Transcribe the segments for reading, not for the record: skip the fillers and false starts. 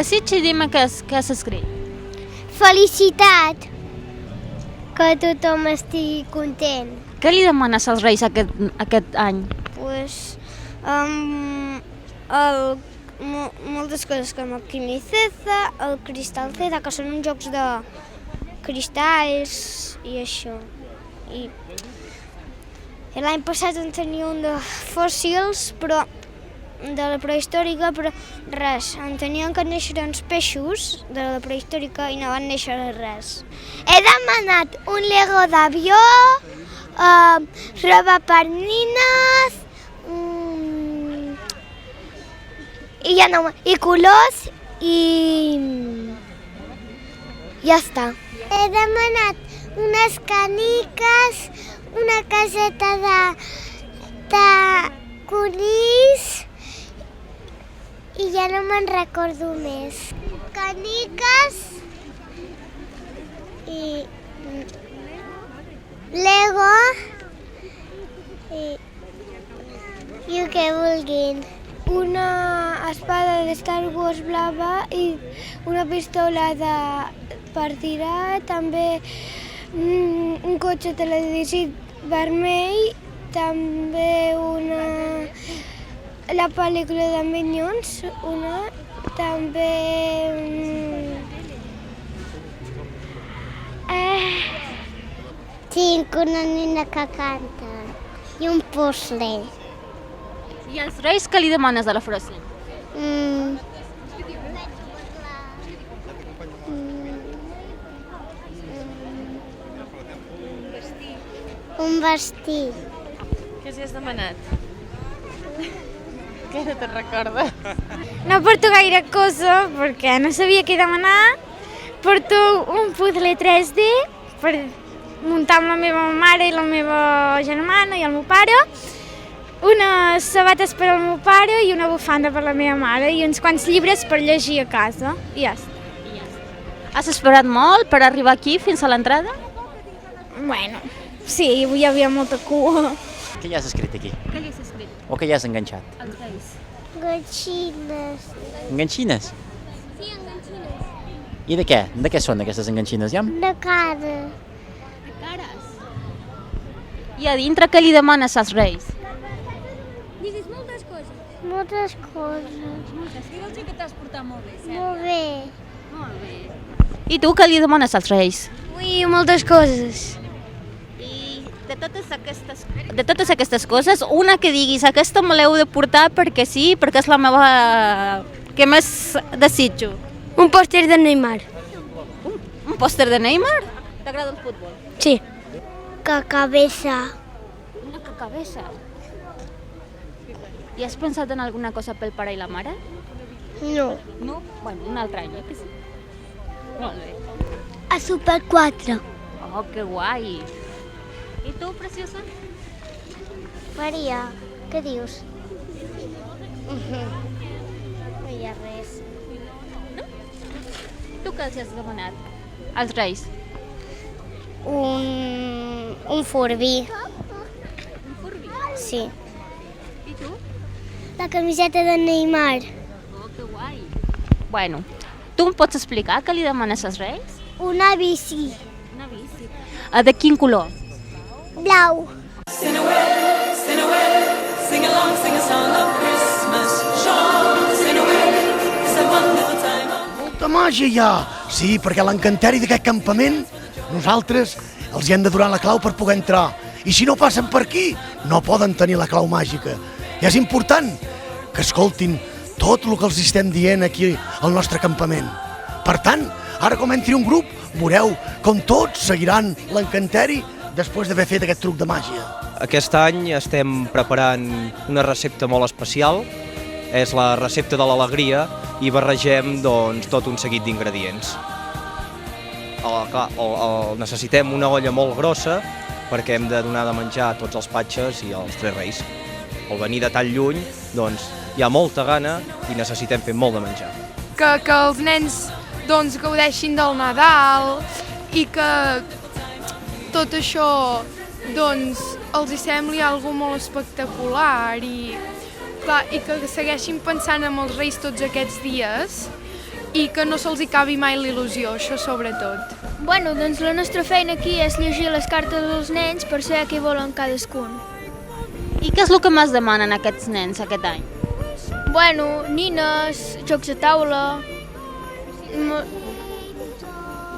desig i dime què has escrit. Felicitat. Que tothom estigui content. Què li demanes als Reis aquest any? Pues, moltes coses com el Quimiceza, el Cristal Ceza, que són uns jocs de cristalls i això. I l'any passat en tenia un de fòssils, però de la prehistòrica, però res. En tenien que néixer uns peixos de la prehistòrica i no van néixer res. He demanat un Lego d'avió, roba per nines, i colors i ja està. He demanat unes caniques, una caseta de conills i ja no me'n recordo més. Caniques i Lego i el que vulguin. Una espada de Star Wars blava i una pistola per tirar, també un cotxe teledirigit vermell, també la pel·lícula de Minions, també tinc una nena que canta i un puzzle. I als Reis què li demanes a la frase? Un vestit. Què has demanat? Que no te'n recordes? No porto gaire cosa perquè no sabia què demanar. Porto un puzzle 3D per muntar amb la meva mare i la meva germana i el meu pare, unes sabates per al meu pare i una bufanda per la meva mare i uns quants llibres per llegir a casa i ja està. Has esperat molt per arribar aquí fins a l'entrada? Bueno, sí, avui hi havia molta cua. Què hi has escrit aquí? Què li has escrit? O què hi has enganxat? Als Reis. Ganxines. Enganxines? Sí, enganxines. I de què? De què són aquestes enganxines, ja? De cara. Cares. I a dintre què li demanes als Reis? Digues moltes coses. Moltes coses. I vols dir que t'has portat molt bé, Molt bé. Molt bé. I tu què li demanes als Reis? Ui, moltes coses. I de totes aquestes coses, una que diguis, aquesta me l'heu de portar perquè sí, perquè és la meva... Què més desitjo? Un pòster de Neymar. Un pòster de Neymar? T'agrada el futbol? Sí. Cacabessa. Una cacabessa. I has pensat en alguna cosa pel pare i la mare? No. No? Bueno, un altre any, que sí. Molt bé. A Super 4. Oh, que guai. I tu, preciosa? Maria, què dius? No hi ha res. Tu què els has demanat? Als Reis. Un Furby. Un Furby? Sí. I tu? La camiseta de Neymar. Oh, que guai. Bueno, tu em pots explicar què li demanes als Reis? Una bici. Una bici. De quin color? Blau. Sing along, sing a song of Christmas. Sean, sing away, it's a wonderful time of... Molta màgia hi ha! Sí, perquè a l'encanteri d'aquest campament nosaltres els hi hem de donar la clau per poder entrar. I si no passen per aquí, no poden tenir la clau màgica. I és important que escoltin tot el que els estem dient aquí al nostre campament. Per tant, ara com entri un grup, veureu com tots seguiran l'encanteri després d'haver fet aquest truc de màgia. Aquest any estem preparant una recepta molt especial, és la recepta de l'alegria i barregem tot un seguit d'ingredients. Necessitem una olla molt grossa perquè hem de donar de menjar a tots els patges i als tres reis. Al venir de tan lluny, hi ha molta gana i necessitem fer molt de menjar. Que els nens gaudeixin del Nadal i que tot això els hi sembli algo molt espectacular i que segueixin pensant en els Reis tots aquests dies i que no se'ls acabi mai l'il·lusió, això sobretot. Bueno, doncs la nostra feina aquí és llegir les cartes dels nens per saber què volen cadascun. I què és el que més demanen aquests nens aquest any? Bueno, nines, jocs de taula,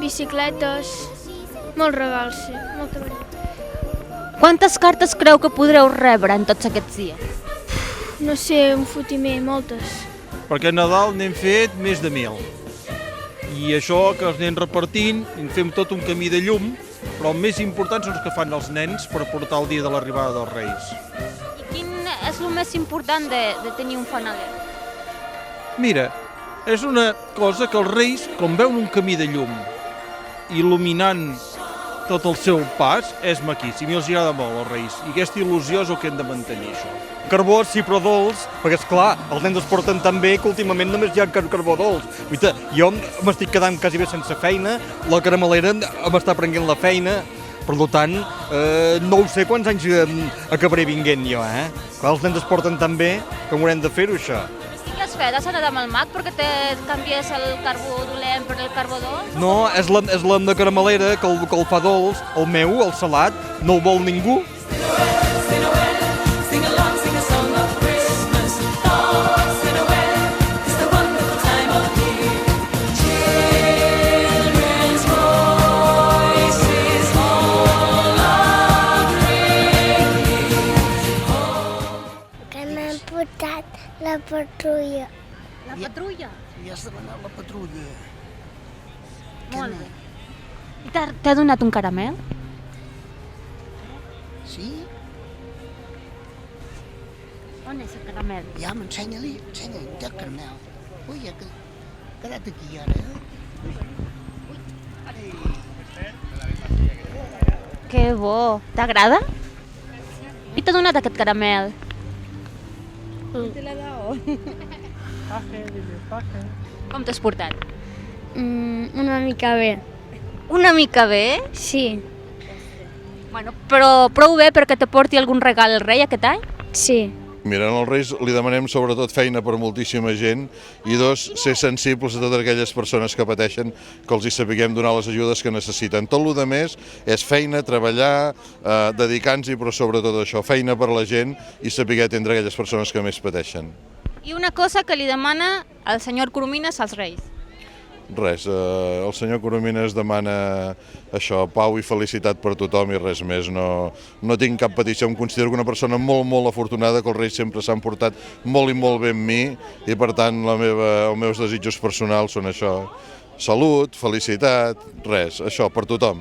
bicicletes, molts regals, sí, molta veritat. Quantes cartes creu que podreu rebre en tots aquests dies? No sé, un fotimer, moltes. Perquè a Nadal n'hem fet més de 1.000. I això que els anem repartint, en fem tot un camí de llum, però el més important són els que fan els nens per portar el dia de l'arribada dels Reis. I quin és el més important de tenir un fanaler? Mira, és una cosa que els Reis, com veuen un camí de llum, il·luminant tot el seu pas, és maquíssim i els agrada molt als Reis. I aquesta il·lusió és el que hem de mantenir, això. Carbó sí, però dolç, perquè esclar, els nens es porten tan bé que últimament només hi ha carbó dolç. Jo m'estic quedant quasi bé sense feina, la caramelera m'està prenent la feina, per tant, no ho sé quants anys acabaré vinguent jo, Clar, els nens es porten tan bé que m'haurem de fer-ho, això. I què has fet? Has anat amb el mag perquè te canvies el carbó dolent per el carbó dolç? No, és la de caramelera que el fa dolç, el meu, el salat, no el vol ningú. Sing along, sing a song of Christmas. Dance in a way, it's the wonderful time of year. Children's voices all are ringing. Que m'han portat la patrulla. La patrulla? I has demanat la patrulla. Molt bé. I t'ha donat un caramel? Sí? On és el caramel? Ja, m'ensenya-li, ensenya-li, té el caramel. Ui, ha quedat aquí ara, Que bo. T'agrada? I t'ha donat aquest caramel? Com t'has portat? Una mica bé. Una mica bé? Sí, Bueno, però prou bé perquè te porti algun regal el rei aquest any? sí. Mira, als Reis li demanem sobretot feina per moltíssima gent i dos, ser sensibles a totes aquelles persones que pateixen, que els hi sapiguem donar les ajudes que necessiten. Tot el que més és feina, treballar, dedicar-nos-hi, però sobretot això, feina per la gent i saber atendre aquelles persones que més pateixen. I una cosa que li demana el senyor Coromines als reis. Res, el senyor Coromines demana això, pau i felicitat per tothom i res més. No tinc cap petició, em considero una persona molt afortunada, que els Reis sempre s'han portat molt i molt bé amb mi i per tant els meus desitjos personals són això, salut, felicitat, res, això per tothom.